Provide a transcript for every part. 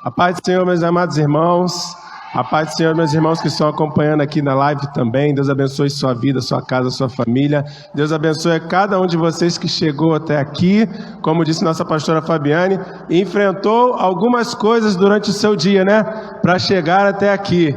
A paz do Senhor, meus amados irmãos. A paz do Senhor, meus irmãos que estão acompanhando aqui na live também. Deus abençoe sua vida, sua casa, sua família. Deus abençoe cada um de vocês que chegou até aqui. Como disse nossa pastora Fabiane, enfrentou algumas coisas durante o seu dia, né? Para chegar até aqui.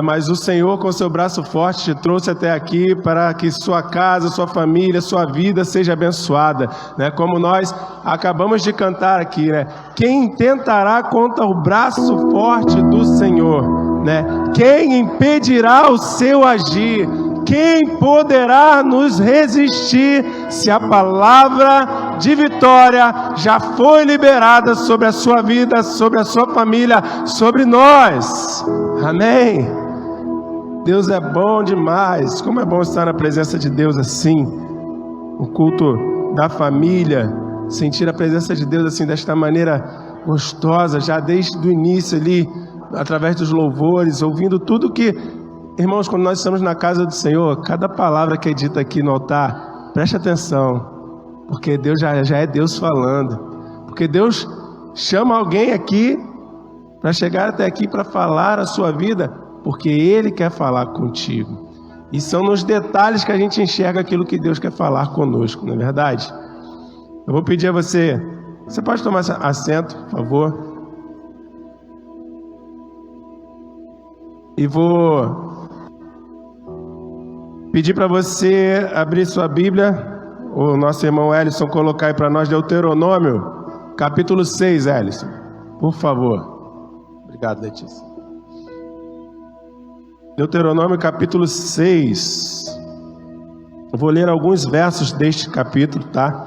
Mas o Senhor, com seu braço forte, te trouxe até aqui para que sua casa, sua família, sua vida seja abençoada, né? Como nós acabamos de cantar aqui, né? Quem tentará contra o braço forte do Senhor, né? Quem impedirá o seu agir? Quem poderá nos resistir se a palavra de vitória já foi liberada sobre a sua vida, sobre a sua família, sobre nós? Amém? Deus é bom demais. Como é bom estar na presença de Deus assim. O culto da família, sentir a presença de Deus assim, desta maneira gostosa, já desde o início ali, através dos louvores, ouvindo tudo que... Irmãos, quando nós estamos na casa do Senhor, cada palavra que é dita aqui no altar, preste atenção, porque Deus já é Deus falando, porque Deus chama alguém aqui para chegar até aqui para falar a sua vida, porque Ele quer falar contigo. E são nos detalhes que a gente enxerga aquilo que Deus quer falar conosco, não é verdade? Eu vou pedir a você pode tomar assento, por favor? E vou pedir para você abrir sua Bíblia, o nosso irmão Ellison colocar aí para nós Deuteronômio, capítulo 6, Ellison, por favor. Obrigado, Letícia. Deuteronômio, capítulo 6. Eu vou ler alguns versos deste capítulo, tá?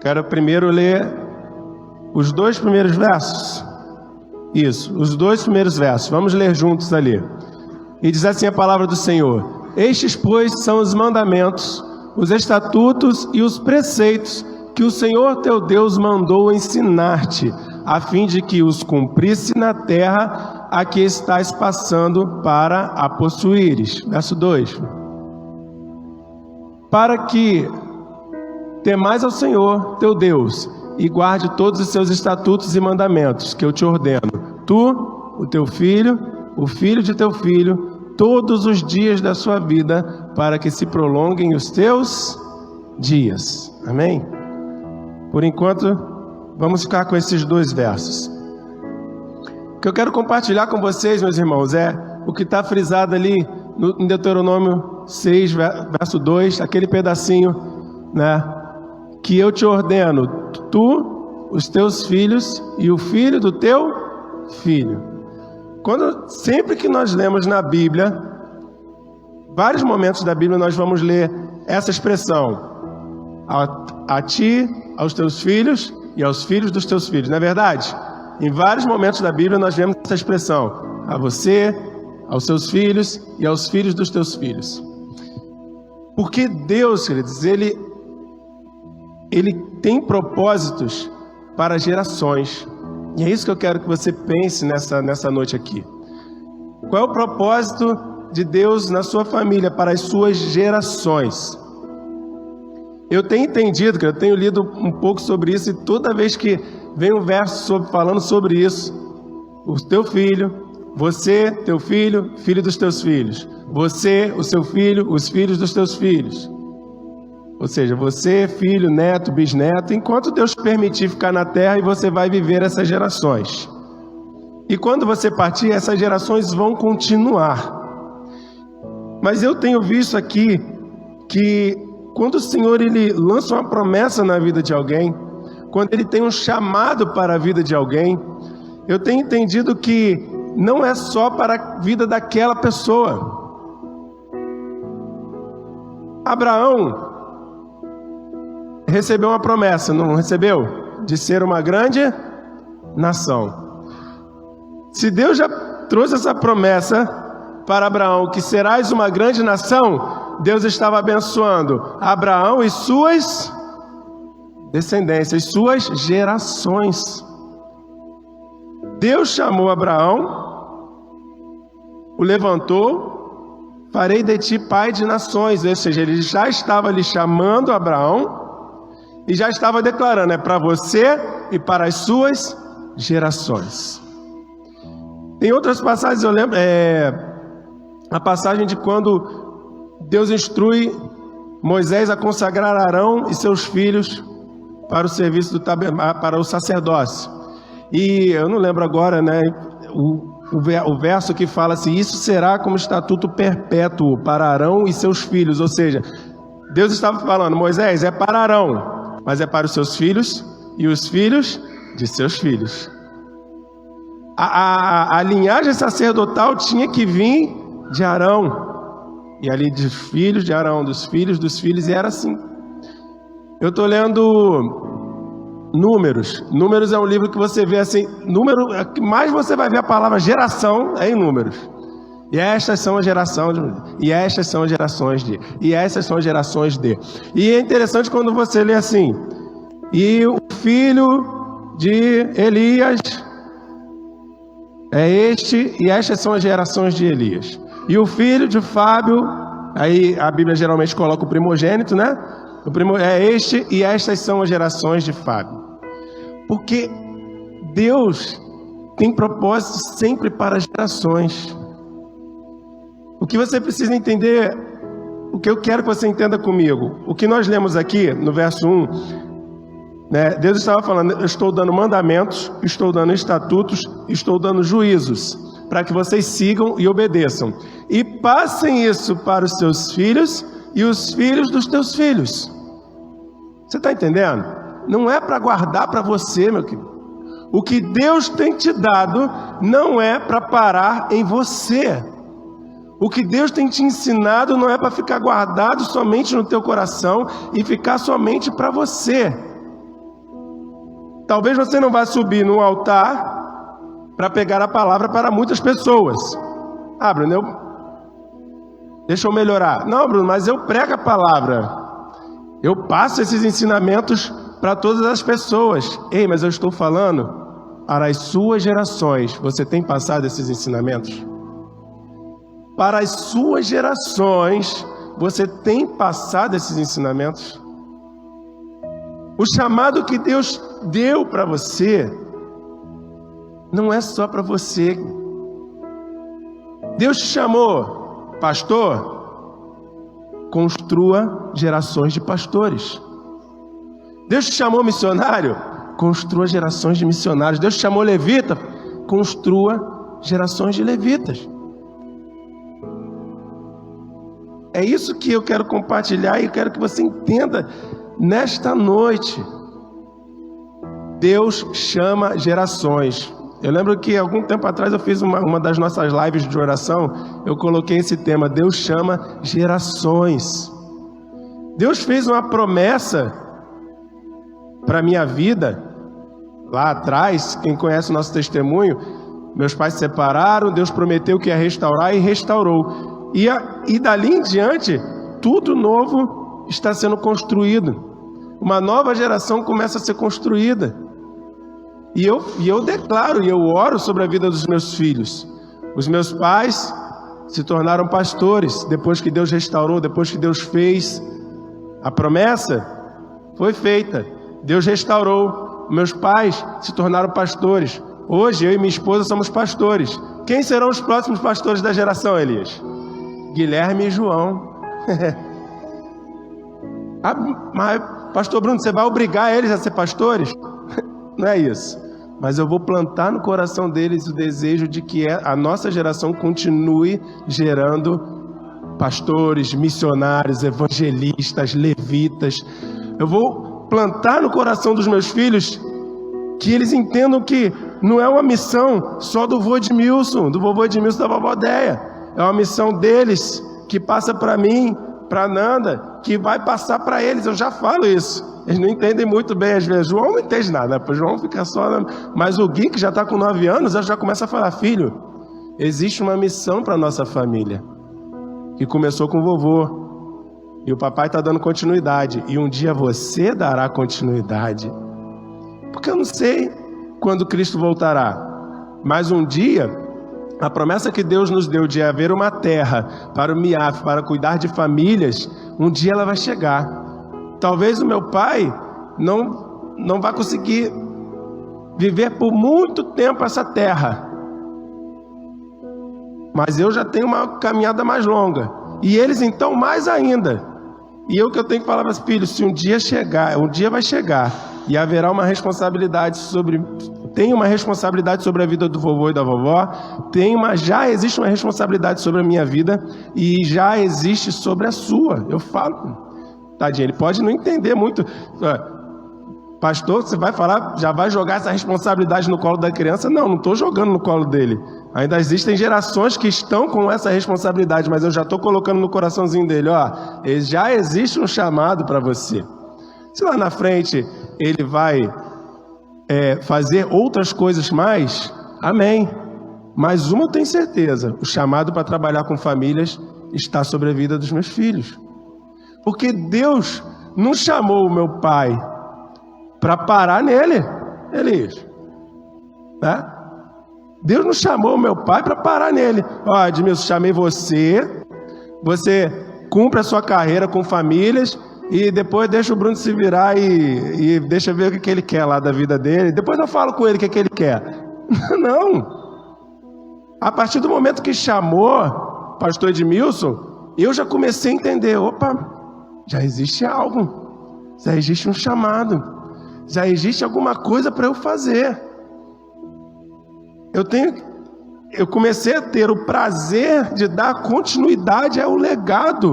Quero primeiro ler os 2 primeiros versos. Isso, os 2 primeiros versos. Vamos ler juntos ali. E diz assim a palavra do Senhor: Estes, pois, são os mandamentos, os estatutos e os preceitos que o Senhor teu Deus mandou ensinar-te, a fim de que os cumprisse na terra a que estás passando para a possuíres. Verso 2. Para que temais ao Senhor teu Deus e guarde todos os seus estatutos e mandamentos que eu te ordeno, tu, o teu filho, o filho de teu filho, todos os dias da sua vida, para que se prolonguem os teus dias. Amém? Por enquanto, vamos ficar com esses 2 versos. O que eu quero compartilhar com vocês, meus irmãos, é o que está frisado ali em Deuteronômio 6, verso 2, aquele pedacinho, né? Que eu te ordeno, tu, os teus filhos e o filho do teu filho. Sempre que nós lemos na Bíblia, vários momentos da Bíblia nós vamos ler essa expressão: a ti, aos teus filhos e aos filhos dos teus filhos. Não é verdade? Em vários momentos da Bíblia nós vemos essa expressão: a você, aos seus filhos e aos filhos dos teus filhos. Porque Deus, queridos, Ele tem propósitos para gerações. E é isso que eu quero que você pense nessa noite aqui. Qual é o propósito de Deus na sua família, para as suas gerações? Eu tenho entendido, eu tenho lido um pouco sobre isso, e toda vez que vem um verso falando sobre isso, o teu filho, você, teu filho, filho dos teus filhos, você, o seu filho, os filhos dos teus filhos. Ou seja, você, filho, neto, bisneto, enquanto Deus permitir ficar na terra, e você vai viver essas gerações. E quando você partir, essas gerações vão continuar. Mas eu tenho visto aqui que quando o Senhor ele lança uma promessa na vida de alguém, quando Ele tem um chamado para a vida de alguém, eu tenho entendido que não é só para a vida daquela pessoa. Abraão recebeu uma promessa, não recebeu? De ser uma grande nação. Se Deus já trouxe essa promessa para Abraão, que serás uma grande nação, Deus estava abençoando Abraão e suas descendências, suas gerações. Deus chamou Abraão, o levantou, farei de ti pai de nações. Ou seja, Ele já estava ali chamando Abraão, E já estava declarando, é para você e para as suas gerações. Tem outras passagens, eu lembro, a passagem de quando Deus instrui Moisés a consagrar Arão e seus filhos para o serviço para o sacerdócio. E eu não lembro agora, né, o verso que fala assim: isso será como estatuto perpétuo para Arão e seus filhos. Ou seja, Deus estava falando, Moisés, é para Arão, mas é para os seus filhos e os filhos de seus filhos. A linhagem sacerdotal tinha que vir de Arão, e ali de filhos de Arão, dos filhos, e era assim. Eu estou lendo Números. Números é um livro que você vê assim, número, que mais você vai ver a palavra geração é em Números. E estas são as gerações de, e estas são as gerações de, e essas são as gerações de. E é interessante quando você lê assim: e o filho de Elias é este, e estas são as gerações de Elias. E o filho de Fábio, aí a Bíblia geralmente coloca o primogênito, né? É este, e estas são as gerações de Fábio. Porque Deus tem propósito sempre para as gerações. O que você precisa entender, o que eu quero que você entenda comigo, o que nós lemos aqui no verso 1, né, Deus estava falando: eu estou dando mandamentos, estou dando estatutos, estou dando juízos, para que vocês sigam e obedeçam. E passem isso para os seus filhos e os filhos dos teus filhos. Você está entendendo? Não é para guardar para você, meu querido. O que Deus tem te dado não é para parar em você. O que Deus tem te ensinado não é para ficar guardado somente no teu coração e ficar somente para você. Talvez você não vá subir no altar para pegar a palavra para muitas pessoas. Ah, Bruno, deixa eu melhorar. Não, Bruno, mas eu prego a palavra. Eu passo esses ensinamentos para todas as pessoas. Ei, mas eu estou falando para as suas gerações. Você tem passado esses ensinamentos? Para as suas gerações, você tem passado esses ensinamentos? O chamado que Deus deu para você não é só para você. Deus te chamou, pastor, construa gerações de pastores. Deus te chamou missionário, construa gerações de missionários. Deus te chamou levita, construa gerações de levitas. É isso que eu quero compartilhar e eu quero que você entenda nesta noite. Deus chama gerações. Eu lembro que algum tempo atrás eu fiz uma das nossas lives de oração, eu coloquei esse tema: Deus chama gerações. Deus fez uma promessa para a minha vida, lá atrás. Quem conhece o nosso testemunho, meus pais se separaram, Deus prometeu que ia restaurar e restaurou. E dali em diante, tudo novo está sendo construído. Uma nova geração começa a ser construída. E eu declaro e eu oro sobre a vida dos meus filhos. Os meus pais se tornaram pastores depois que Deus restaurou, depois que Deus fez. A promessa foi feita. Deus restaurou. Meus pais se tornaram pastores. Hoje eu e minha esposa somos pastores. Quem serão os próximos pastores da geração, Elias? Guilherme e João. Mas, pastor Bruno, você vai obrigar eles a ser pastores? Não é isso. Mas eu vou plantar no coração deles o desejo de que a nossa geração continue gerando pastores, missionários, evangelistas, levitas. Eu vou plantar no coração dos meus filhos que eles entendam que não é uma missão só do vovô Edmilson, da vovó Deia. É uma missão deles, que passa para mim, para Nanda, que vai passar para eles. Eu já falo isso. Eles não entendem muito bem às vezes. João não entende nada, né? O João fica só... Mas o Gui, que já está com 9 anos, já começa a falar: filho, existe uma missão para a nossa família, que começou com o vovô. E o papai está dando continuidade. E um dia você dará continuidade. Porque eu não sei quando Cristo voltará. Mas um dia... A promessa que Deus nos deu de haver uma terra para o MIAF, para cuidar de famílias, um dia ela vai chegar. Talvez o meu pai não vai conseguir viver por muito tempo essa terra. Mas eu já tenho uma caminhada mais longa. E eles então mais ainda. E o que eu tenho que falar para os filhos, se um dia vai chegar, e haverá uma responsabilidade tem uma responsabilidade sobre a vida do vovô e da vovó, já existe uma responsabilidade sobre a minha vida, e já existe sobre a sua. Eu falo, tadinho, ele pode não entender muito. Pastor, você vai falar, já vai jogar essa responsabilidade no colo da criança? Não estou jogando no colo dele. Ainda existem gerações que estão com essa responsabilidade, mas eu já estou colocando no coraçãozinho dele, já existe um chamado para você. Se lá na frente ele vai fazer outras coisas mais, amém. Mas uma eu tenho certeza, o chamado para trabalhar com famílias está sobre a vida dos meus filhos. Porque Deus não chamou o meu pai para parar nele, Elias, né? Deus não chamou o meu pai para parar nele. Edmilson, chamei você cumpre a sua carreira com famílias e depois deixa o Bruno se virar e deixa ver o que ele quer lá da vida dele. Depois eu falo com ele o que ele quer. Não. A partir do momento que chamou pastor Edmilson, eu já comecei a entender, já existe algo, já existe um chamado, já existe alguma coisa para eu fazer. Eu comecei a ter o prazer de dar continuidade ao legado,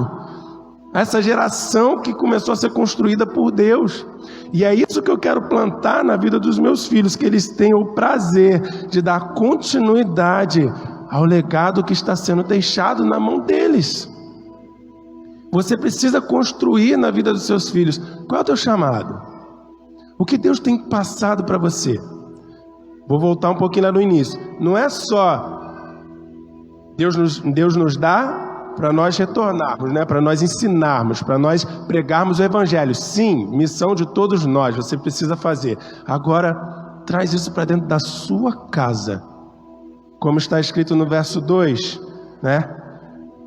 a essa geração que começou a ser construída por Deus. E é isso que eu quero plantar na vida dos meus filhos, que eles tenham o prazer de dar continuidade ao legado que está sendo deixado na mão deles. Você precisa construir na vida dos seus filhos. Qual é o teu chamado? O que Deus tem passado para você? Vou voltar um pouquinho lá no início. Não é só Deus nos dá para nós retornarmos, né? Para nós ensinarmos, para nós pregarmos o Evangelho. Sim, missão de todos nós, você precisa fazer. Agora, traz isso para dentro da sua casa. Como está escrito no verso 2, né?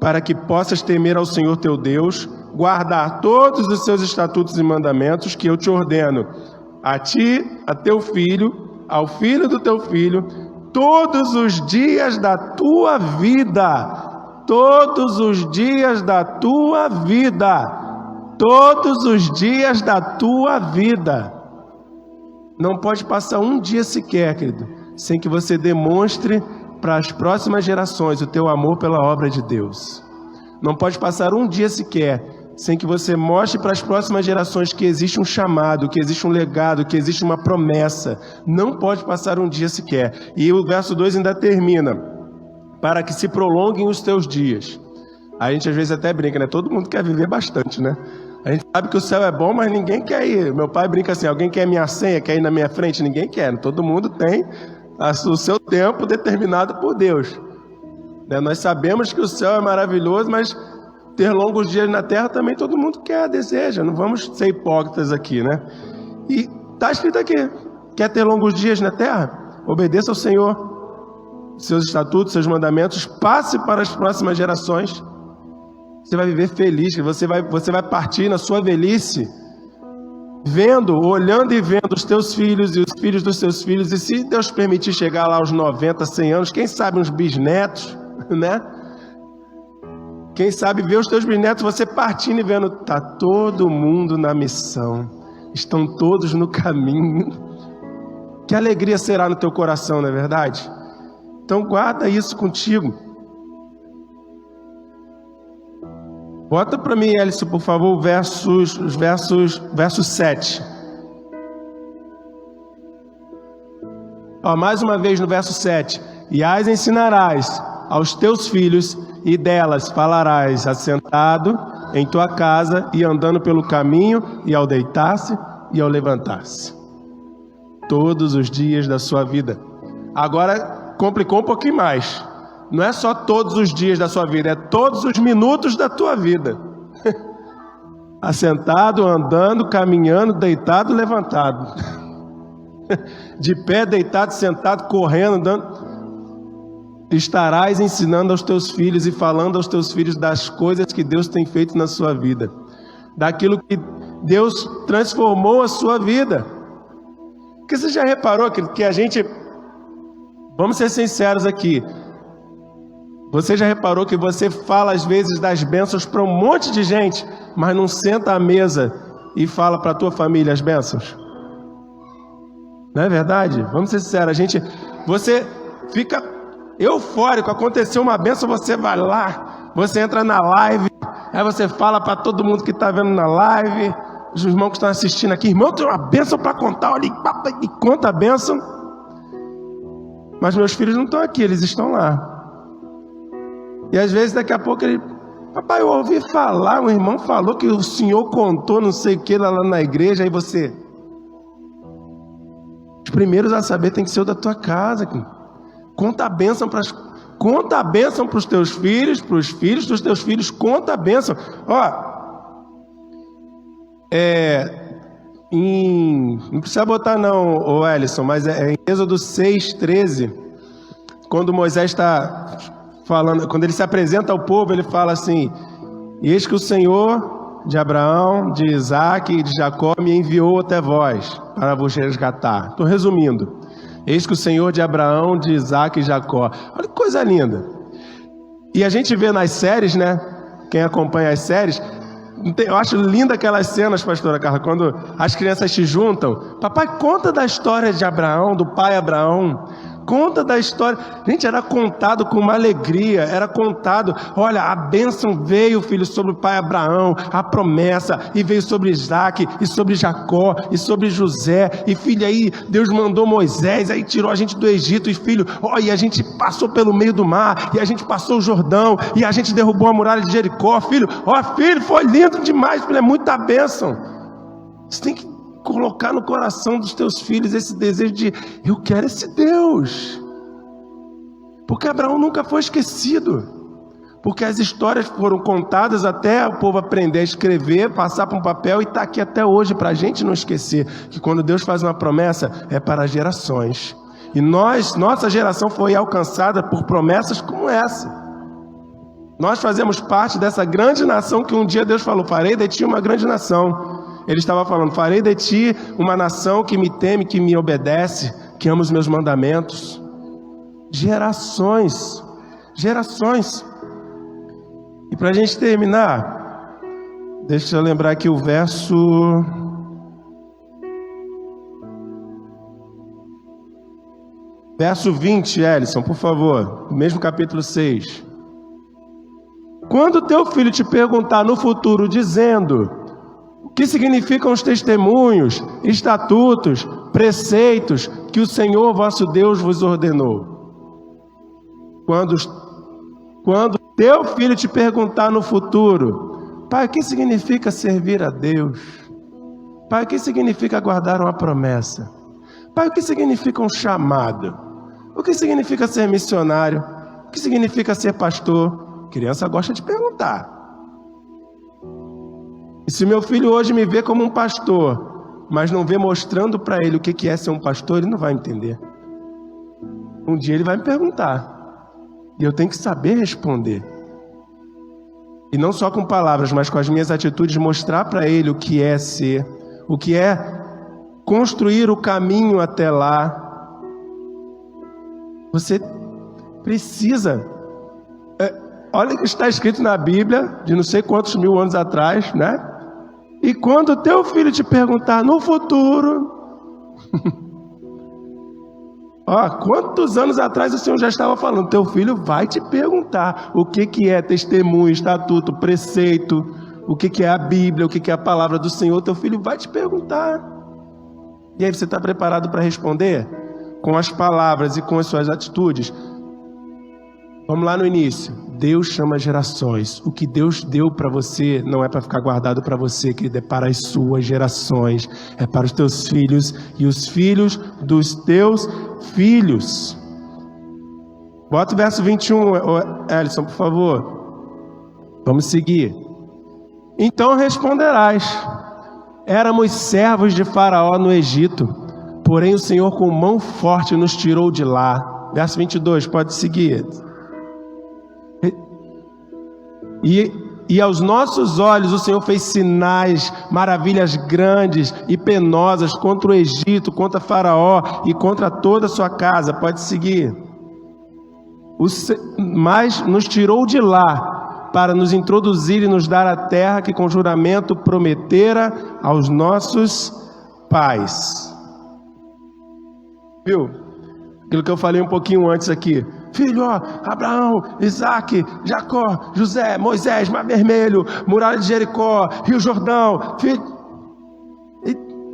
Para que possas temer ao Senhor teu Deus, guardar todos os seus estatutos e mandamentos que eu te ordeno, a ti, a teu filho, ao filho do teu filho, todos os dias da tua vida, todos os dias da tua vida, todos os dias da tua vida. Não pode passar um dia sequer, querido, sem que você demonstre para as próximas gerações o teu amor pela obra de Deus. Não pode passar um dia sequer sem que você mostre para as próximas gerações que existe um chamado, que existe um legado, que existe uma promessa. Não pode passar um dia sequer. E o verso 2 ainda termina, para que se prolonguem os teus dias. A gente às vezes até brinca, né? Todo mundo quer viver bastante, né? A gente sabe que o céu é bom, mas ninguém quer ir. Meu pai brinca assim, alguém quer minha senha, quer ir na minha frente? Ninguém quer. Todo mundo tem o seu tempo determinado por Deus. Nós sabemos que o céu é maravilhoso, mas ter longos dias na terra também todo mundo quer, deseja. Não vamos ser hipócritas aqui, né? E está escrito aqui, quer ter longos dias na terra? Obedeça ao Senhor, seus estatutos, seus mandamentos, passe para as próximas gerações. Você vai viver feliz, você vai partir na sua velhice, olhando e vendo os teus filhos e os filhos dos seus filhos, e se Deus permitir chegar lá aos 90, 100 anos, quem sabe uns bisnetos, né? Quem sabe ver os teus bisnetos, você partindo e vendo, está todo mundo na missão, estão todos no caminho. Que alegria será no teu coração, não é verdade? Então guarda isso contigo. Bota para mim, Elcio, por favor, verso 7. Mais uma vez no verso 7. E as ensinarás aos teus filhos, e delas falarás assentado em tua casa e andando pelo caminho, e ao deitar-se e ao levantar-se, todos os dias da sua vida. Agora complicou um pouquinho mais. Não é só todos os dias da sua vida, é todos os minutos da tua vida. Assentado, andando, caminhando, deitado, levantado. De pé, deitado, sentado, correndo, andando. Estarás ensinando aos teus filhos e falando aos teus filhos das coisas que Deus tem feito na sua vida. Daquilo que Deus transformou a sua vida. Porque você já reparou que a gente... Vamos ser sinceros aqui. Você já reparou que você fala às vezes das bênçãos para um monte de gente, mas não senta à mesa e fala para a tua família as bênçãos? Não é verdade? Vamos ser sinceros. Você fica eufórico. Aconteceu uma bênção, você vai lá, você entra na live, aí você fala para todo mundo que está vendo na live, os irmãos que estão assistindo aqui: irmão, tem uma bênção para contar, olha, e conta a bênção. Mas meus filhos não estão aqui, eles estão lá. E às vezes daqui a pouco ele: papai, eu ouvi falar, um irmão falou que o senhor contou não sei o que lá na igreja. Aí você... Os primeiros a saber tem que ser o da tua casa. Conta a bênção para os teus filhos, para os filhos dos teus filhos. Conta a bênção. Não precisa botar não, ô Ellison, mas é em Êxodo 6:13, quando Moisés está falando, quando ele se apresenta ao povo, ele fala assim: eis que o Senhor de Abraão, de Isaac e de Jacó me enviou até vós para vos resgatar. Estou resumindo. Eis que o Senhor de Abraão, de Isaac e Jacó. Olha que coisa linda. E a gente vê nas séries, né? Quem acompanha as séries, eu acho linda aquelas cenas, pastora Carla, quando as crianças se juntam. Papai, conta da história de Abraão, do pai Abraão. Conta da história. Gente, era contado com uma alegria. Era contado: olha, a bênção veio, filho, sobre o pai Abraão, a promessa, e veio sobre Isaac, e sobre Jacó, e sobre José. E filho, aí Deus mandou Moisés, aí tirou a gente do Egito. E filho, e a gente passou pelo meio do mar, e a gente passou o Jordão, e a gente derrubou a muralha de Jericó. Filho, filho, foi lindo demais, filho, é muita bênção. Você tem que colocar no coração dos teus filhos esse desejo de: eu quero esse Deus. Porque Abraão nunca foi esquecido, porque as histórias foram contadas até o povo aprender a escrever, passar para um papel, e está aqui até hoje para a gente não esquecer que quando Deus faz uma promessa é para gerações. E nossa geração foi alcançada por promessas como essa. Nós fazemos parte dessa grande nação que um dia Deus falou: farei de ti uma grande nação. Ele estava falando: farei de ti uma nação que me teme, que me obedece, que ama os meus mandamentos. Gerações. E para a gente terminar, deixa eu lembrar aqui o verso 20, Ellison, por favor. Mesmo capítulo 6. Quando teu filho te perguntar no futuro, dizendo: o que significam os testemunhos, estatutos, preceitos que o Senhor vosso Deus vos ordenou? Quando teu filho te perguntar no futuro: pai, o que significa servir a Deus? Pai, o que significa guardar uma promessa? Pai, o que significa um chamado? O que significa ser missionário? O que significa ser pastor? Criança gosta de perguntar. E se meu filho hoje me vê como um pastor, mas não vê mostrando para ele o que é ser um pastor, ele não vai entender. Um dia ele vai me perguntar, e eu tenho que saber responder. E não só com palavras, mas com as minhas atitudes, mostrar para ele o que é ser, o que é construir o caminho até lá. Você precisa... olha o que está escrito na Bíblia, de não sei quantos mil anos atrás, né? E quando teu filho te perguntar no futuro... quantos anos atrás o Senhor já estava falando? Teu filho vai te perguntar o que é testemunho, estatuto, preceito, o que é a Bíblia, o que é a palavra do Senhor. Teu filho vai te perguntar. E aí, você está preparado para responder? Com as palavras e com as suas atitudes? Vamos lá no início. Deus chama gerações. O que Deus deu para você não é para ficar guardado para você, querido, é para as suas gerações. É para os teus filhos e os filhos dos teus filhos. Bota o verso 21, Ellison, por favor. Vamos seguir. Então responderás: éramos servos de Faraó no Egito, porém o Senhor com mão forte nos tirou de lá. Verso 22, pode seguir. E aos nossos olhos o Senhor fez sinais, maravilhas grandes e penosas contra o Egito, contra Faraó e contra toda a sua casa. Pode seguir. Mas nos tirou de lá para nos introduzir e nos dar a terra que com juramento prometera aos nossos pais. Viu? Aquilo que eu falei um pouquinho antes aqui. Filho, ó, Abraão, Isaac, Jacó, José, Moisés, Mar Vermelho, Muralha de Jericó, Rio Jordão.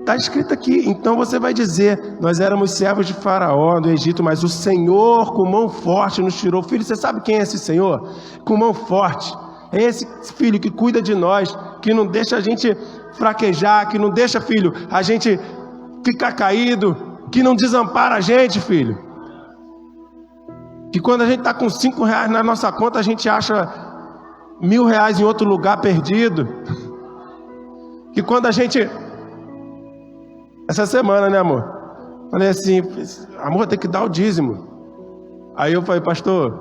Está escrito aqui. Então você vai dizer: nós éramos servos de Faraó do Egito, mas o Senhor com mão forte nos tirou. Filho, você sabe quem é esse Senhor? Com mão forte. É esse filho que cuida de nós, que não deixa a gente fraquejar, que não deixa, filho, a gente ficar caído, que não desampara a gente, filho. Que quando a gente está com R$5 na nossa conta, a gente acha R$1.000 em outro lugar perdido. Que quando a gente... Essa semana, né, amor? Falei assim, amor, tem que dar o dízimo. Aí eu falei: pastor,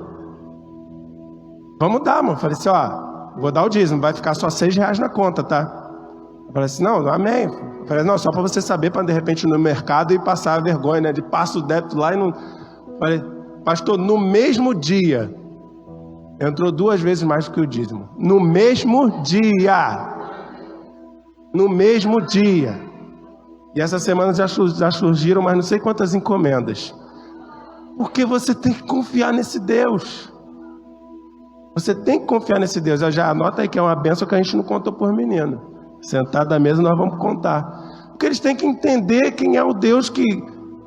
vamos dar, amor. Falei assim, ó, vou dar o dízimo, vai ficar só R$6 na conta, tá? Eu falei assim, não, amém. Eu falei, não, só para você saber, para de repente ir no mercado e passar a vergonha, né? De passo o débito lá e não... Falei, pastor, no mesmo dia, entrou 2 vezes mais do que o dízimo. No mesmo dia. No mesmo dia. E essa semana já surgiram mais não sei quantas encomendas. Porque você tem que confiar nesse Deus. Você tem que confiar nesse Deus. Eu já anota aí que é uma bênção que a gente não contou por menino. Sentado à mesa nós vamos contar. Porque eles têm que entender quem é o Deus que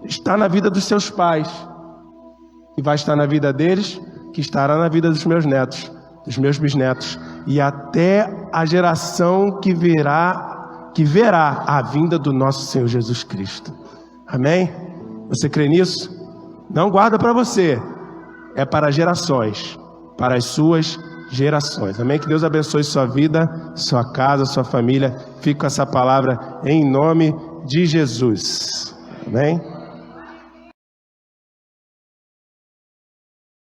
está na vida dos seus pais. Que vai estar na vida deles, que estará na vida dos meus netos, dos meus bisnetos. E até a geração que verá a vinda do nosso Senhor Jesus Cristo. Amém? Você crê nisso? Não guarda para você. É para gerações. Para as suas gerações. Amém? Que Deus abençoe sua vida, sua casa, sua família. Fique com essa palavra em nome de Jesus. Amém?